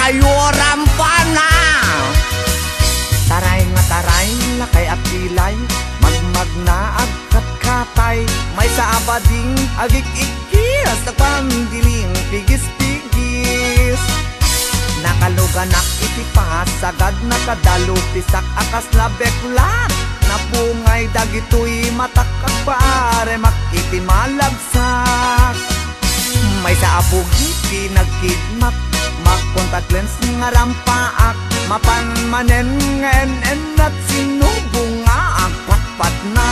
kayo rampana. Taray nga taray, lakay at pilay, magmagna agkat katay, may sa abading agik-ikis, nagpandiling pigis-pigis. Nakaluganak itipas, sagad nakadalo, tisak akas labeklat, napungay dagitoy matakak paare, makitimalagsak. May sa abugiti nagkidmak, mag-contact lens nga rampaak, mapanmanen ngenen at sinubong nga ang patpat na.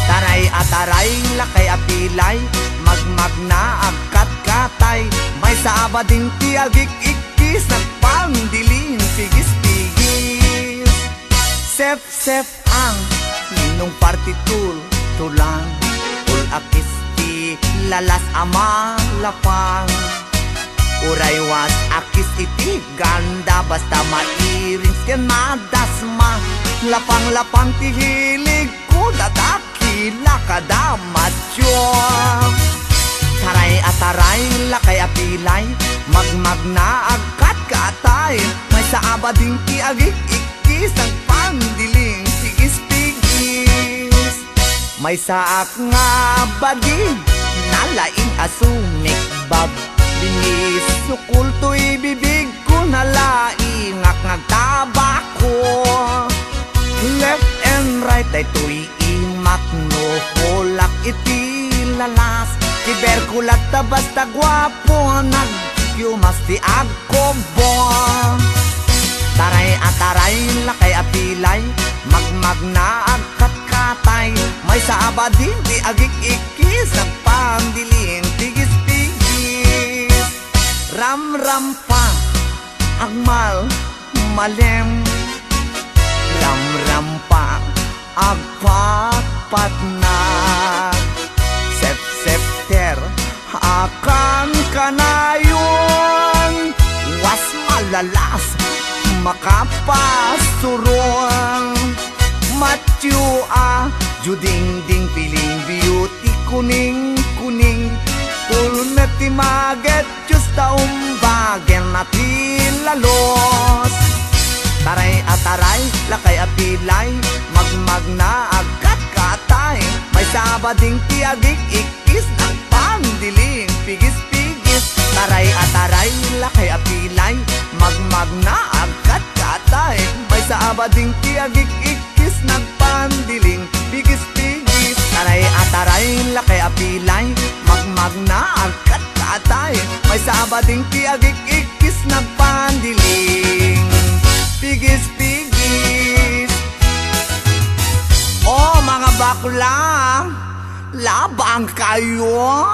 Taray at taray, lakay apilay, magmagna agkat katay, may sa abading tiagik-ikis, nagpandiling pigis-pigis. Sef-sef ang ninong partitul, tulang, akis ti lalas ama lapang. Uraywas akis iti ganda, basta mairins ken madasma. Lapang-lapang ti hilig ko, dadakila kadamatyo. Taray at taray, lakay apilay, magmagna agkat katay, may sa abading ti agik-ikis, nagpandiling pigis-pigis. May saak nga badi, nalaing asumik bab, binis sukul to'y bibig ko, nalaing ngagtabako. Left and right ay to'y imak, no hulak iti lalas, kiberkulat ta basta gwapo, nagyumas ti agkobo. Taray at taray, lakay apilay, magmagna agkat katay, may sa abading di agik-ikis, nagpandiling pigis-pigis. Ram-ram pa agmal malem, ram-ram pa agpat-pat na. Sep-septer akan kanayon, was malalas makapasuron. Matyo juding-ding piling beauty, kuning-kuning, pulmet ti maget, just taumbagen na tilalos. Taray at taray, lakay apilay, magmagna agkat katay, may sabading ti agik-ikis, nagpandiling pigis-pigis. Taray at taray, lakay apilay, magmagna agkat katay, may sabading ti agik-ikis, nagpandiling pigis-pigis. Taray at taray, lakay apilay, magmagna agkat katay, may sabading ti agik-ikis, nagpandiling pigis-pigis. Oh mga bakla, labang kayo.